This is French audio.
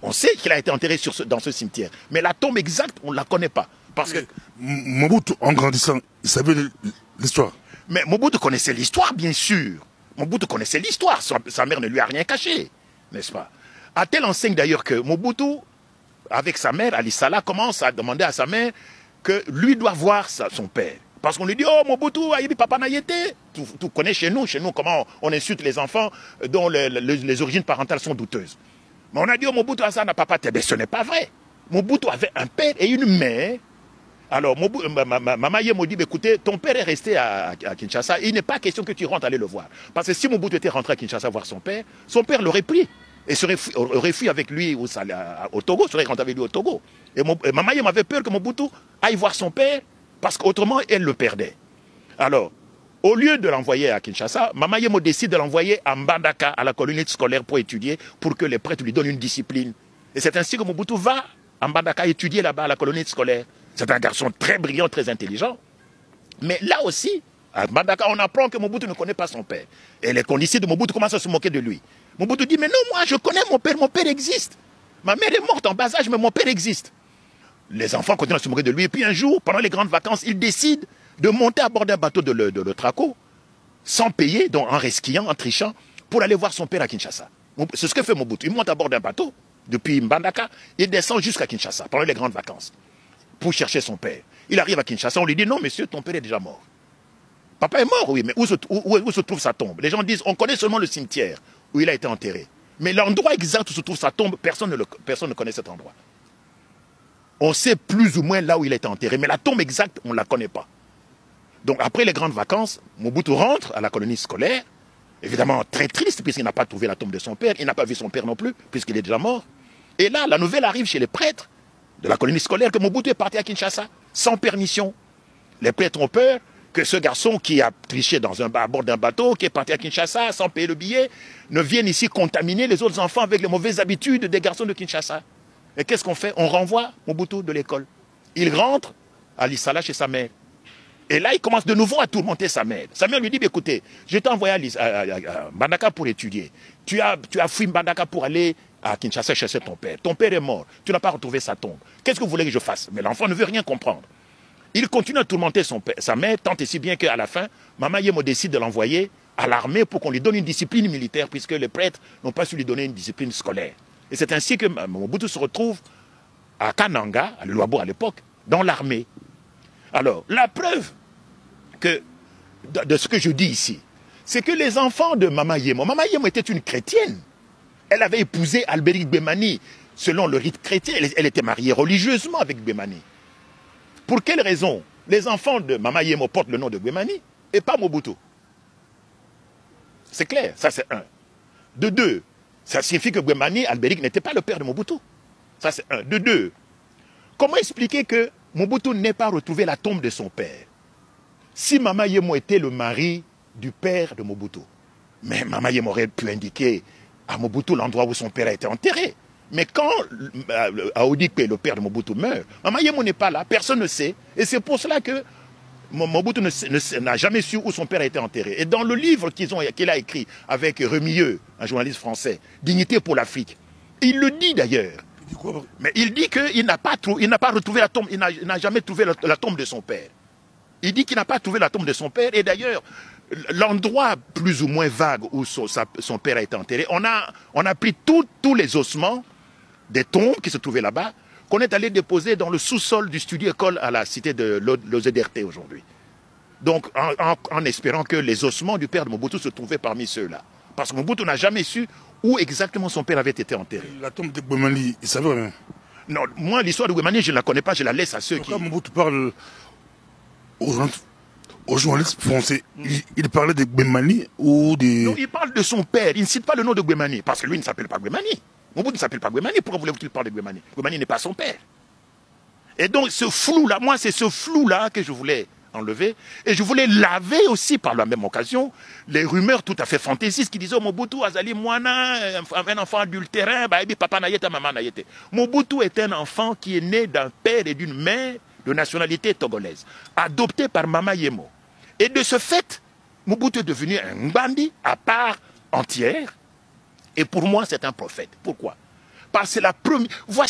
On sait qu'il a été enterré dans ce cimetière. Mais la tombe exacte, on ne la connaît pas. Parce que Mobutu, en grandissant, il savait l'histoire. Mais Mobutu connaissait l'histoire, bien sûr. Mobutu connaissait l'histoire. Sa mère ne lui a rien caché, n'est-ce pas? À telle enseigne d'ailleurs que Mobutu, avec sa mère, Ali Salah, commence à demander à sa mère que lui doit voir son père. Parce qu'on lui dit, oh Mobutu, Aïbi Papa Nayete. Tu connais chez nous comment on insulte les enfants dont les origines parentales sont douteuses. Mais on a dit, oh Mobutu Hassan Papa Tebe. Ce n'est pas vrai. Mobutu avait un père et une mère. Alors, Mama Yemo dit, écoutez, ton père est resté à Kinshasa, il n'est pas question que tu rentres aller le voir. Parce que si Mobutu était rentré à Kinshasa voir son père l'aurait pris. Et aurait fui avec lui au Togo, serait rentré avec lui au Togo. Et Mama Yemo avait peur que Mobutu aille voir son père, parce qu'autrement, elle le perdait. Alors, au lieu de l'envoyer à Kinshasa, Mama Yemo décide de l'envoyer à Mbandaka, à la colonie scolaire, pour étudier, pour que les prêtres lui donnent une discipline. Et c'est ainsi que Mobutu va à Mbandaka étudier là-bas, à la colonie scolaire. C'est un garçon très brillant, très intelligent. Mais là aussi, à Mbandaka, on apprend que Mobutu ne connaît pas son père. Et les condisciples de Mobutu commencent à se moquer de lui. Mobutu dit, mais non, moi je connais mon père existe. Ma mère est morte en bas âge, mais mon père existe. Les enfants continuent à se moquer de lui. Et puis un jour, pendant les grandes vacances, il décide de monter à bord d'un bateau de l'Otraco, sans payer, donc en resquillant, en trichant, pour aller voir son père à Kinshasa. C'est ce que fait Mobutu. Il monte à bord d'un bateau, depuis Mbandaka, il descend jusqu'à Kinshasa, pendant les grandes vacances, pour chercher son père. Il arrive à Kinshasa, on lui dit, non monsieur, ton père est déjà mort. Papa est mort, oui, mais où se trouve sa tombe? Les gens disent, on connaît seulement le cimetière où il a été enterré. Mais l'endroit exact où se trouve sa tombe, personne ne connaît cet endroit. On sait plus ou moins là où il a été enterré, mais la tombe exacte, on ne la connaît pas. Donc après les grandes vacances, Mobutu rentre à la colonie scolaire, évidemment très triste puisqu'il n'a pas trouvé la tombe de son père, il n'a pas vu son père non plus, puisqu'il est déjà mort. Et là, la nouvelle arrive chez les prêtres de la colonie scolaire que Mobutu est parti à Kinshasa, sans permission. Les prêtres ont peur que ce garçon qui a triché à bord d'un bateau, qui est parti à Kinshasa sans payer le billet, ne vienne ici contaminer les autres enfants avec les mauvaises habitudes des garçons de Kinshasa. Et qu'est-ce qu'on fait? On renvoie Mobutu de l'école. Il rentre à l'Issala chez sa mère. Et là, il commence de nouveau à tourmenter sa mère. Sa mère lui dit, écoutez, je t'ai envoyé à Mbandaka pour étudier. Tu as fui Mbandaka pour aller à Kinshasa chercher ton père. Ton père est mort. Tu n'as pas retrouvé sa tombe. Qu'est-ce que vous voulez que je fasse? Mais l'enfant ne veut rien comprendre. Il continue à tourmenter sa mère, tant et si bien qu'à la fin, Mama Yemo décide de l'envoyer à l'armée pour qu'on lui donne une discipline militaire, puisque les prêtres n'ont pas su lui donner une discipline scolaire. Et c'est ainsi que Mobutu se retrouve à Kananga, à Luabo à l'époque, dans l'armée. Alors, la preuve de ce que je dis ici, c'est que les enfants de Mama Yemo était une chrétienne. Elle avait épousé Albéric Gbemani selon le rite chrétien. Elle était mariée religieusement avec Gbemani. Pour quelle raison les enfants de Mama Yemo portent le nom de Gbemani et pas Mobutu? C'est clair, ça c'est un. De deux, ça signifie que Gbemani, Albéric, n'était pas le père de Mobutu. Ça c'est un. De deux, comment expliquer que Mobutu n'ait pas retrouvé la tombe de son père? Si Mama Yemo était le mari du père de Mobutu, mais Mama Yemo aurait pu indiquer à Mobutu l'endroit où son père a été enterré. Mais quand Aodikpe, le père de Mobutu, meurt, Mama Yemo n'est pas là, personne ne sait. Et c'est pour cela que Mobutu n'a jamais su où son père a été enterré. Et dans le livre qu'il a écrit avec Remilleux, un journaliste français, Dignité pour l'Afrique, il le dit d'ailleurs. Mais il dit qu'il n'a pas retrouvé la tombe, il n'a jamais trouvé la tombe de son père. Il dit qu'il n'a pas trouvé la tombe de son père. Et d'ailleurs, l'endroit plus ou moins vague où son père a été enterré, on a pris tous les ossements des tombes qui se trouvaient là-bas, qu'on est allé déposer dans le sous-sol du studio école à la cité de l'OZRT aujourd'hui. Donc, en espérant que les ossements du père de Mobutu se trouvaient parmi ceux-là. Parce que Mobutu n'a jamais su où exactement son père avait été enterré. La tombe de Gbemani, il savait même. Non, moi, l'histoire de Gbemani, je ne la connais pas, je la laisse à ceux qui... Quand Mobutu parle aux journalistes français, il parlait de Gbemani ou de... Non, il parle de son père, il ne cite pas le nom de Gbemani, parce que lui ne s'appelle pas Gbemani. Mobutu ne s'appelle pas Gbemani, pourquoi voulez-vous qu'il parle de Gbemani? Gbemani n'est pas son père. Et donc ce flou-là, moi c'est ce flou-là que je voulais enlever, et je voulais laver aussi par la même occasion les rumeurs tout à fait fantaisistes qui disaient Mobutu Azali Mwana, un enfant adultérin, papa naïete, maman naïete. Mobutu est un enfant qui est né d'un père et d'une mère de nationalité togolaise, adopté par Mama Yemo. Et de ce fait, Mobutu est devenu un Ngbandi à part entière. Et pour moi, c'est un prophète. Pourquoi? part, c'est la première. Voici